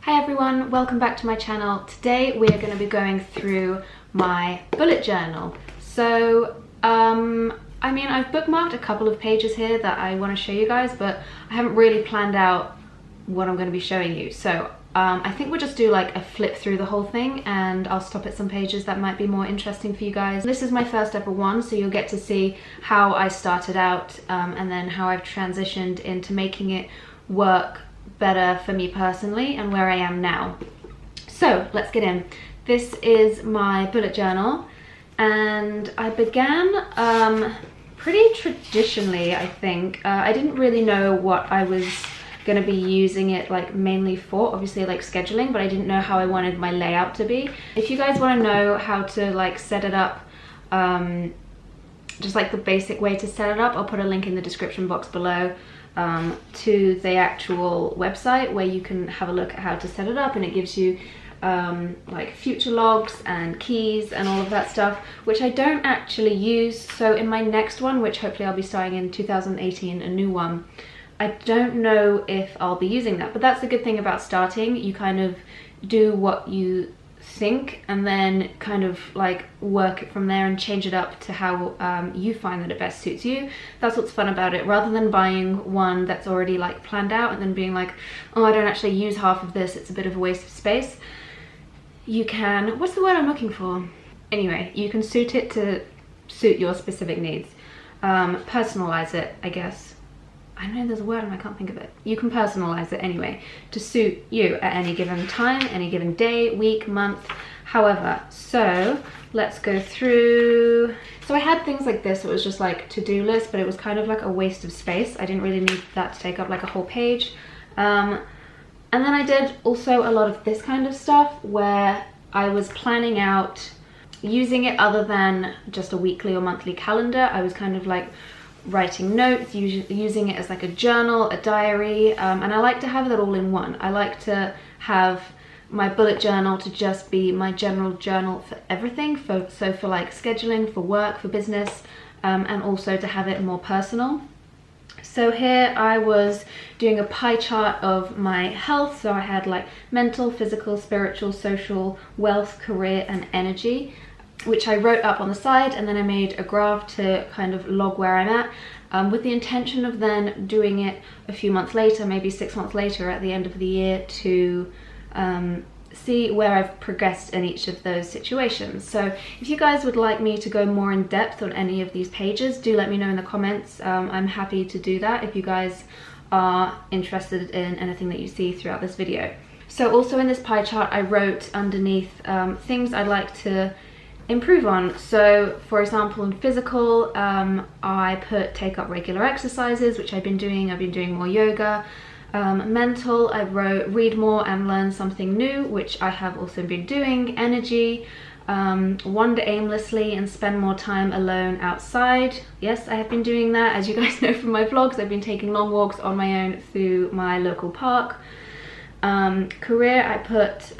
Hi everyone, welcome back to my channel. Today we are going to be going through my bullet journal. So, I've bookmarked a couple of pages here that I want to show you guys, but I haven't really planned out what I'm going to be showing you. So, I think we'll just do like a flip through the whole thing and I'll stop at some pages that might be more interesting for you guys. This is my first ever one, so you'll get to see how I started out and then how I've transitioned into making it work better for me personally and where I am now. So let's get in. This is my bullet journal and I began pretty traditionally, I think. I didn't really know what I was going to be using it like mainly for, obviously like scheduling, but I didn't know how I wanted my layout to be. If you guys want to know how to like set it up, just like the basic way to set it up, I'll put a link in the description box below to the actual website where you can have a look at how to set it up, and it gives you like future logs and keys and all of that stuff, which I don't actually use. So in my next one, which hopefully I'll be starting in 2018, a new one, I don't know if I'll be using that, but that's the good thing about starting. You kind of do what you think and then kind of like work it from there and change it up to how you find that it best suits you. That's what's fun about it, rather than buying one that's already like planned out and then being like, oh, I don't actually use half of this, it's a bit of a waste of space. You can, what's the word I'm looking for? Anyway, you can suit it to suit your specific needs. Personalize it, I guess. I know there's a word and I can't think of it. You can personalize it anyway to suit you at any given time, any given day, week, month, however. So let's go through. So I had things like this. It was just like to-do list, but it was kind of like a waste of space. I didn't really need that to take up like a whole page. And then I did also a lot of this kind of stuff where I was planning out using it other than just a weekly or monthly calendar. I was kind of like writing notes, using it as like a journal, a diary, and I like to have that all in one. I like to have my bullet journal to just be my general journal for everything, so for like scheduling, for work, for business, and also to have it more personal. So here I was doing a pie chart of my health, so I had like mental, physical, spiritual, social, wealth, career, and energy, which I wrote up on the side, and then I made a graph to kind of log where I'm at, with the intention of then doing it a few months later, maybe 6 months later at the end of the year, to see where I've progressed in each of those situations. So if you guys would like me to go more in depth on any of these pages, do let me know in the comments. I'm happy to do that if you guys are interested in anything that you see throughout this video. So also in this pie chart, I wrote underneath things I'd like to improve on. So for example, in physical, I put take up regular exercises, which I've been doing more yoga. Mental, I wrote read more and learn something new, which I have also been doing. Energy, wander aimlessly and spend more time alone outside. Yes, I have been doing that. As you guys know from my vlogs, I've been taking long walks on my own through my local park. Career, I put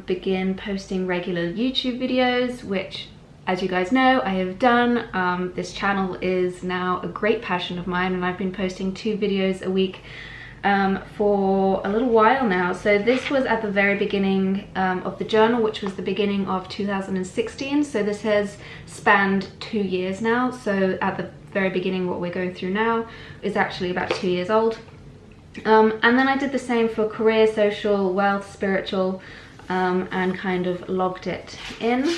begin posting regular YouTube videos, which, as you guys know, I have done. This channel is now a great passion of mine, and I've been posting 2 videos a week for a little while now. So this was at the very beginning of the journal, which was the beginning of 2016. So this has spanned 2 years now. So at the very beginning, what we're going through now is actually about 2 years old. And then I did the same for career, social, wealth, spiritual, and kind of logged it in.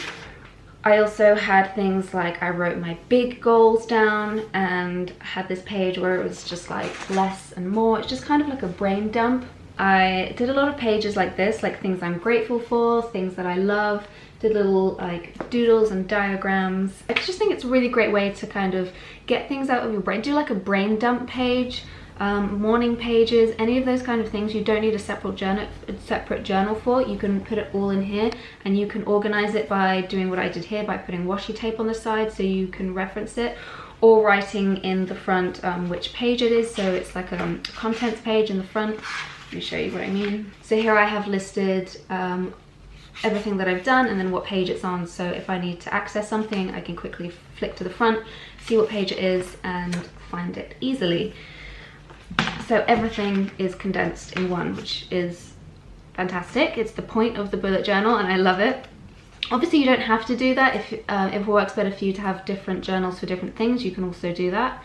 I also had things like I wrote my big goals down and had this page where it was just like less and more. It's just kind of like a brain dump. I did a lot of pages like this, like things I'm grateful for, things that I love. Did little like doodles and diagrams. I just think it's a really great way to kind of get things out of your brain. Do like a brain dump page. Morning pages, any of those kind of things. You don't need a separate journal for. You can put it all in here, and you can organize it by doing what I did here, by putting washi tape on the side so you can reference it, or writing in the front which page it is. So it's like a contents page in the front. Let me show you what I mean. So here I have listed everything that I've done and then what page it's on, so if I need to access something I can quickly flick to the front, see what page it is, and find it easily. So everything is condensed in one, which is fantastic. It's the point of the bullet journal and I love it. Obviously you don't have to do that. If it works better for you to have different journals for different things, you can also do that.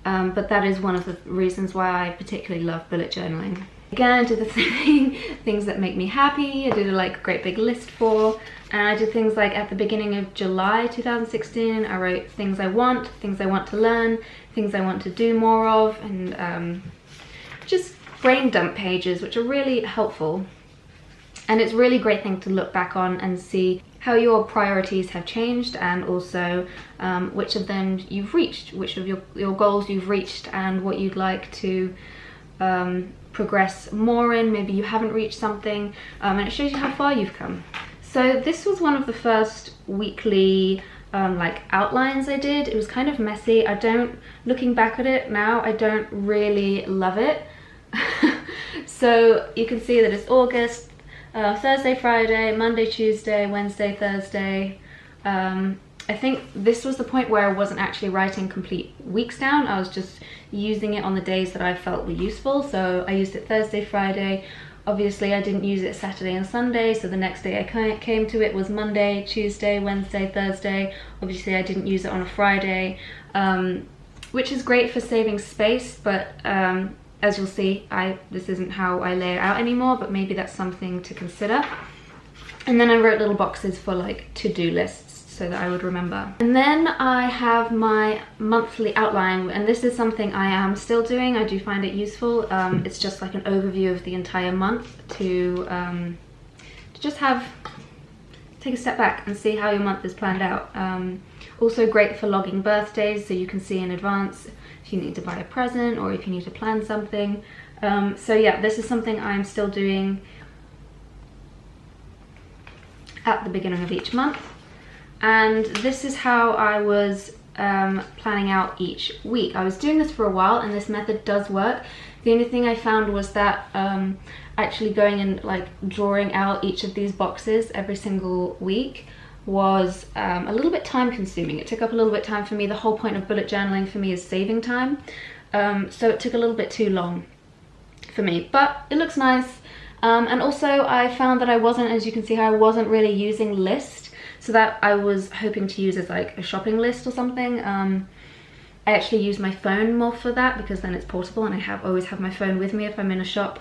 But that is one of the reasons why I particularly love bullet journaling. Again, I did the thing, things that make me happy. I did a like great big list for, and I did things like at the beginning of July 2016, I wrote things I want to learn, things I want to do more of, and just brain dump pages, which are really helpful. And it's a really great thing to look back on and see how your priorities have changed, and also which of them you've reached, which of your goals you've reached, and what you'd like to progress more in. Maybe you haven't reached something, and it shows you how far you've come. So this was one of the first weekly like outlines I did. It was kind of messy. Looking back at it now, I don't really love it. So you can see that it's August, Thursday, Friday, Monday, Tuesday, Wednesday, Thursday. I think this was the point where I wasn't actually writing complete weeks down. I was just using it on the days that I felt were useful. So I used it Thursday, Friday. Obviously I didn't use it Saturday and Sunday, so the next day I came to it was Monday, Tuesday, Wednesday, Thursday. Obviously I didn't use it on a Friday, which is great for saving space, but as you'll see, this isn't how I lay it out anymore, but maybe that's something to consider. And then I wrote little boxes for like to-do lists so that I would remember. And then I have my monthly outline, and this is something I am still doing. I do find it useful. It's just like an overview of the entire month to just take a step back and see how your month is planned out. Also great for logging birthdays, so you can see in advance if you need to buy a present or if you need to plan something. So yeah, this is something I'm still doing at the beginning of each month. And this is how I was planning out each week. I was doing this for a while and this method does work. The only thing I found was that actually going and like drawing out each of these boxes every single week was a little bit time consuming. It took up a little bit of time for me. The whole point of bullet journaling for me is saving time. So it took a little bit too long for me, but it looks nice. And also I found that I wasn't, as you can see, I wasn't really using lists. So that I was hoping to use as like a shopping list or something. I actually use my phone more for that because then it's portable and I always have my phone with me if I'm in a shop.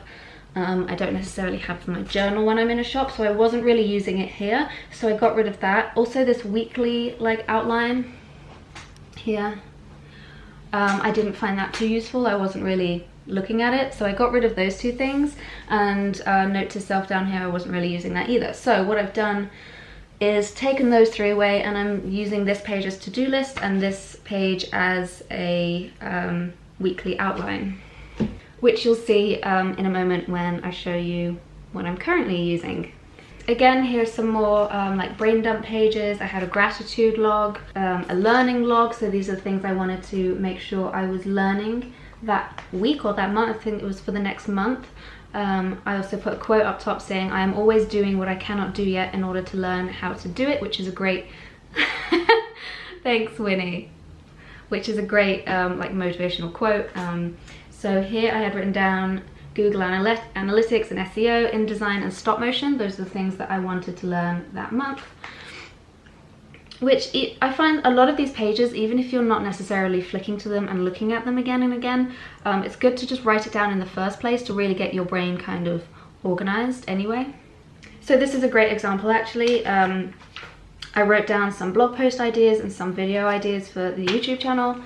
I don't necessarily have my journal when I'm in a shop, so I wasn't really using it here. So I got rid of that. Also this weekly like outline here, I didn't find that too useful. I wasn't really looking at it, so I got rid of those two things. And note to self down here, I wasn't really using that either. So what I've done is taken those three away, and I'm using this page as to-do list and this page as a weekly outline, which you'll see in a moment when I show you what I'm currently using. Again, here's some more like brain dump pages. I had a gratitude log, a learning log, so these are things I wanted to make sure I was learning that week or that month. I think it was for the next month. I also put a quote up top saying, I am always doing what I cannot do yet in order to learn how to do it, which is a great, thanks Winnie, which is a great like motivational quote. So here I had written down Google Analytics and SEO, InDesign and stop motion. Those are the things that I wanted to learn that month. Which I find a lot of these pages, even if you're not necessarily flicking to them and looking at them again and again, it's good to just write it down in the first place to really get your brain kind of organized anyway. So this is a great example actually. I wrote down some blog post ideas and some video ideas for the YouTube channel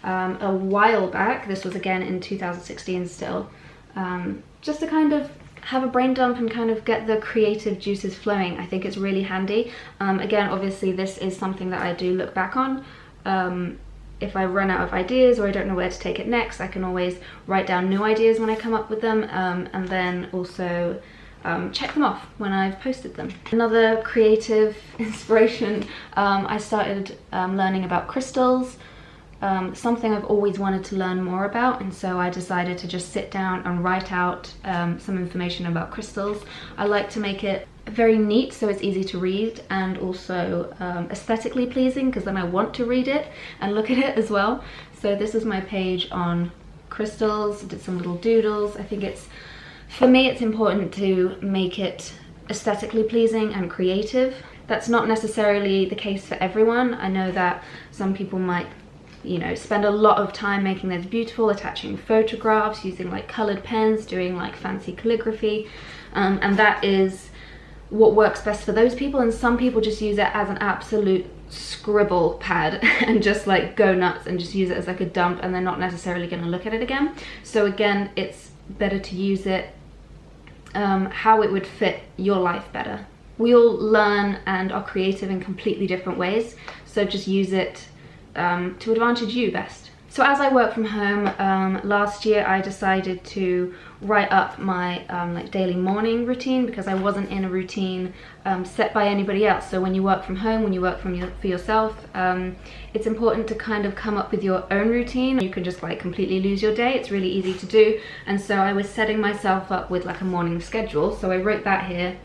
a while back. This was again in 2016 still, just to kind of have a brain dump and kind of get the creative juices flowing. I think it's really handy. Again, obviously this is something that I do look back on. If I run out of ideas or I don't know where to take it next, I can always write down new ideas when I come up with them, and then also check them off when I've posted them. Another creative inspiration, I started learning about crystals. Something I've always wanted to learn more about, and so I decided to just sit down and write out some information about crystals. I like to make it very neat so it's easy to read, and also aesthetically pleasing, because then I want to read it and look at it as well. So this is my page on crystals. I did some little doodles. I think it's For me, it's important to make it aesthetically pleasing and creative. That's not necessarily the case for everyone. I know that some people might, you know, spend a lot of time making theirs beautiful, attaching photographs, using like colored pens, doing like fancy calligraphy, and that is what works best for those people. And some people just use it as an absolute scribble pad and just like go nuts and just use it as like a dump, and they're not necessarily going to look at it again. So again, it's better to use it how it would fit your life better. We all learn and are creative in completely different ways, so just use it to advantage you best. So as I work from home, last year I decided to write up my like daily morning routine, because I wasn't in a routine set by anybody else. So when you work from home, when you work for yourself, it's important to kind of come up with your own routine. You can just like completely lose your day. It's really easy to do. And so I was setting myself up with like a morning schedule. So I wrote that here.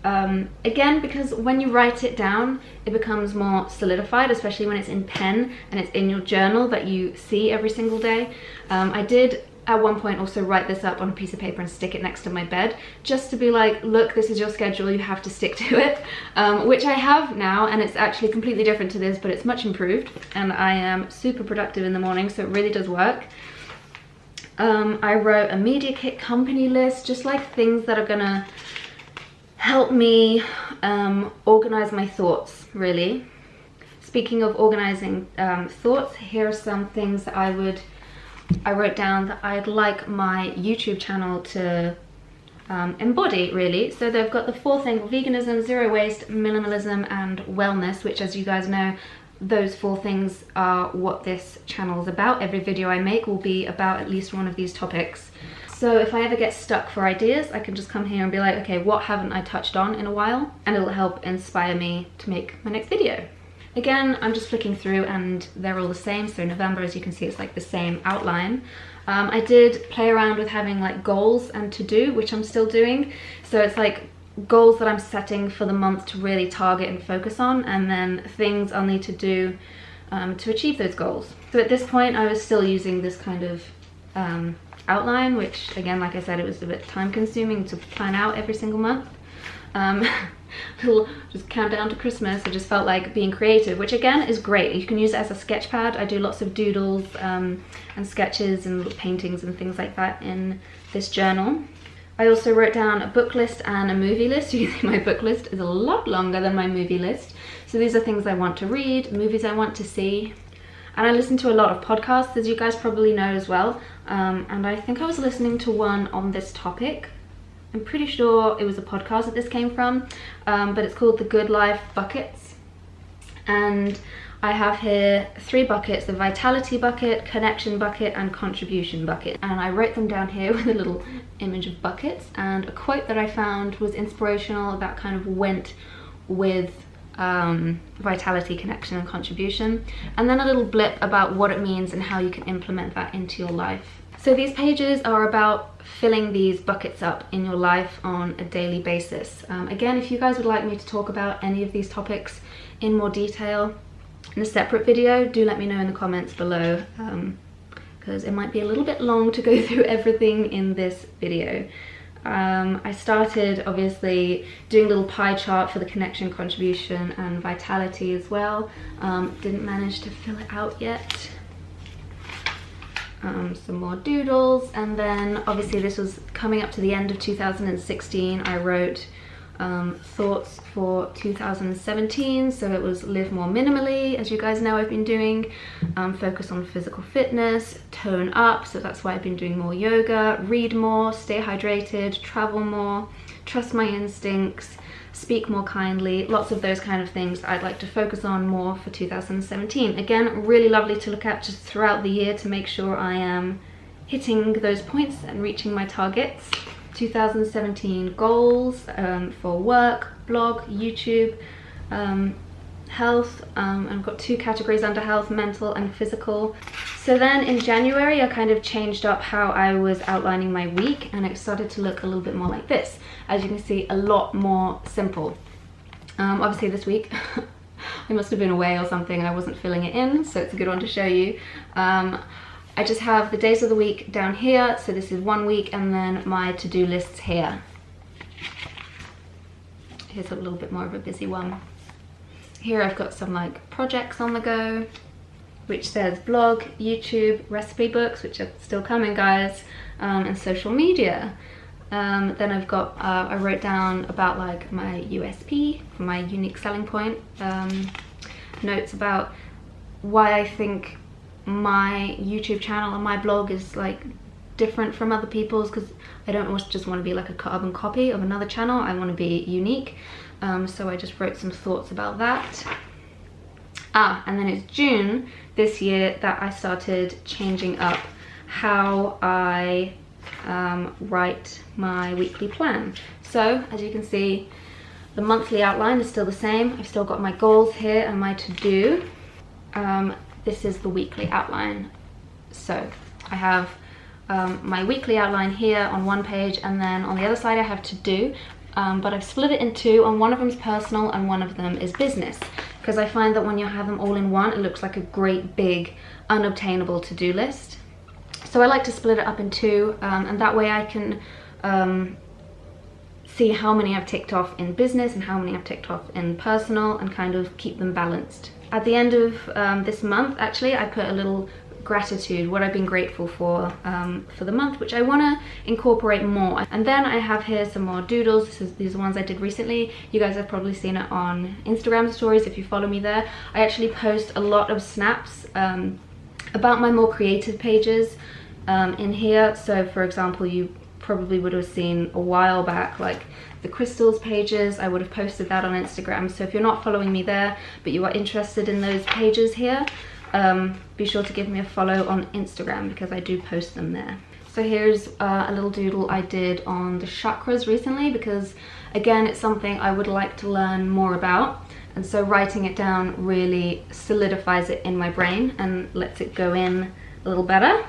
Again, because when you write it down, it becomes more solidified, especially when it's in pen and it's in your journal that you see every single day. I did at one point also write this up on a piece of paper and stick it next to my bed, just to be like, look, this is your schedule, you have to stick to it, which I have now, and it's actually completely different to this, but it's much improved, and I am super productive in the morning, so it really does work. I wrote a media kit company list, just like things that are gonna help me organize my thoughts, really. Speaking of organizing thoughts, here are some things that I wrote down that I'd like my YouTube channel to embody, really. So they've got the 4 things: veganism, zero waste, minimalism, and wellness, which, as you guys know, those 4 things are what this channel is about. Every video I make will be about at least one of these topics. So if I ever get stuck for ideas, I can just come here and be like, okay, what haven't I touched on in a while? And it'll help inspire me to make my next video. Again, I'm just flicking through and they're all the same. So November, as you can see, it's like the same outline. I did play around with having like goals and to do, which I'm still doing. So it's like goals that I'm setting for the month to really target and focus on, and then things I'll need to do to achieve those goals. So at this point, I was still using this kind of outline, which again, like I said, it was a bit time consuming to plan out every single month. Little just countdown to Christmas. I just felt like being creative, which again is great. You can use it as a sketch pad. I do lots of doodles and sketches and little paintings and things like that in this journal. I also wrote down a book list and a movie list. You can see my book list is a lot longer than my movie list. So these are things I want to read, movies I want to see. And I listen to a lot of podcasts, as you guys probably know as well. And I think I was listening to one on this topic. I'm pretty sure it was a podcast that this came from, but it's called The Good Life Buckets. And I have here 3 buckets: the vitality bucket, connection bucket, and contribution bucket. And I wrote them down here with a little image of buckets, and a quote that I found was inspirational that kind of went with vitality, connection, and contribution, and then a little blip about what it means and how you can implement that into your life. So these pages are about filling these buckets up in your life on a daily basis. Again, if you guys would like me to talk about any of these topics in more detail in a separate video, do let me know in the comments below, because it might be a little bit long to go through everything in this video. I started obviously doing a little pie chart for the connection, contribution, and vitality as well. Didn't manage to fill it out yet. Some more doodles, and then obviously this was coming up to the end of 2016. I wrote thoughts for 2017, so it was live more minimally, as you guys know I've been doing, focus on physical fitness, tone up, so that's why I've been doing more yoga, read more, stay hydrated, travel more, trust my instincts, speak more kindly, lots of those kind of things I'd like to focus on more for 2017. Again, really lovely to look at just throughout the year to make sure I am hitting those points and reaching my targets. 2017 goals for work, blog, YouTube, health. I've got 2 categories under health: mental and physical. So then in January I kind of changed up how I was outlining my week, and it started to look a little bit more like this. As you can see, a lot more simple. Obviously this week I must have been away or something and I wasn't filling it in, so it's a good one to show you. I just have the days of the week down here. So this is 1 week, and then my to-do lists here. Here's a little bit more of a busy one. Here I've got some like projects on the go, which says blog, YouTube, recipe books, which are still coming, guys, and social media. Then I've got, I wrote down about like my USP, my unique selling point, notes about why I think my YouTube channel and my blog is like different from other people's, because I don't just want to be like a carbon copy of another channel. I want to be unique. So I just wrote some thoughts about that. And then it's June this year that I started changing up how I write my weekly plan. So as you can see, the monthly outline is still the same. I've still got my goals here and my to-do. This is the weekly outline. So I have my weekly outline here on one page, and then on the other side I have to-do, but I've split it in two, and one of them is personal and one of them is business, because I find that when you have them all in one, it looks like a great big unobtainable to-do list. So I like to split it up in two, and that way I can see how many I've ticked off in business and how many I've ticked off in personal, and kind of keep them balanced. At the end of this month, actually, I put a little gratitude, what I've been grateful for the month, which I want to incorporate more. And then I have here some more doodles. These are ones I did recently. You guys have probably seen it on Instagram stories if you follow me there. I actually post a lot of snaps about my more creative pages in here. So for example, you probably would have seen a while back like the crystals pages. I would have posted that on Instagram. So if you're not following me there but you are interested in those pages here, be sure to give me a follow on Instagram, because I do post them there. So here's a little doodle I did on the chakras recently, because again, it's something I would like to learn more about, and so writing it down really solidifies it in my brain and lets it go in a little better.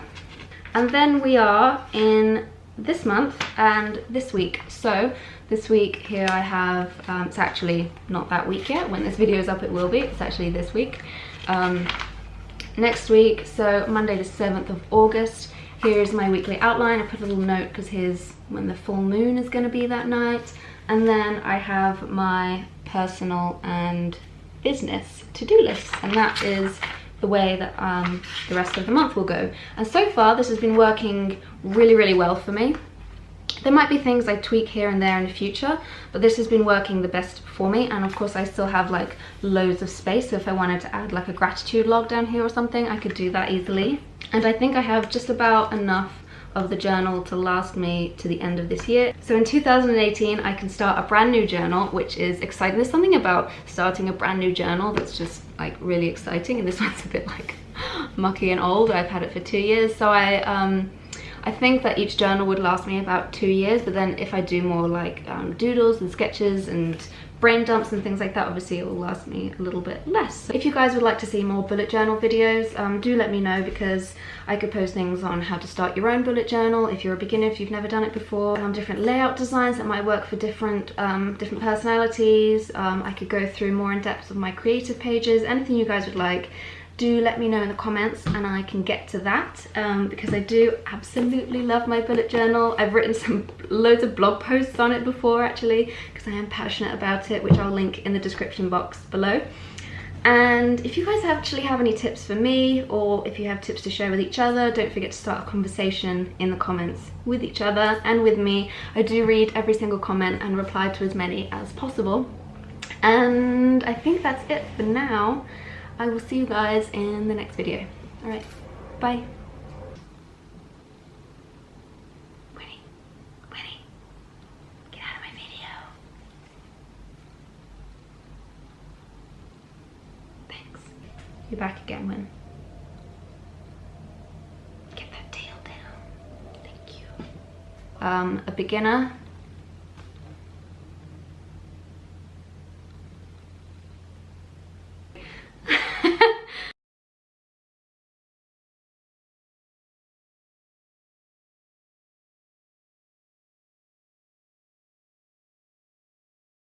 And then we are in this month and this week. So this week here I have, it's actually not that week yet. When this video is up it will be. It's actually this week. Next week, so Monday the 7th of August, here's my weekly outline. I put a little note because here's when the full moon is going to be that night. And then I have my personal and business to-do list, and that is the way that the rest of the month will go. And so far this has been working really, really well for me. There might be things I tweak here and there in the future, but this has been working the best for me. And of course I still have like loads of space, so if I wanted to add like a gratitude log down here or something, I could do that easily. And I think I have just about enough of the journal to last me to the end of this year. So in 2018 I can start a brand new journal, which is exciting. There's something about starting a brand new journal that's just like really exciting, and this one's a bit like mucky and old. I've had it for 2 years, so I think that each journal would last me about 2 years, but then if I do more like doodles and sketches and brain dumps and things like that, obviously it will last me a little bit less. So if you guys would like to see more bullet journal videos, do let me know, because I could post things on how to start your own bullet journal if you're a beginner, if you've never done it before, different layout designs that might work for different personalities. I could go through more in depth of my creative pages. Anything you guys would like, do let me know in the comments and I can get to that, because I do absolutely love my bullet journal. I've written loads of blog posts on it before actually, because I am passionate about it, which I'll link in the description box below. And if you guys actually have any tips for me, or if you have tips to share with each other, don't forget to start a conversation in the comments with each other and with me. I do read every single comment and reply to as many as possible. And I think that's it for now. I will see you guys in the next video. All right, bye. Winnie, get out of my video. Thanks. You're back again, Win. Get that tail down. Thank you. A beginner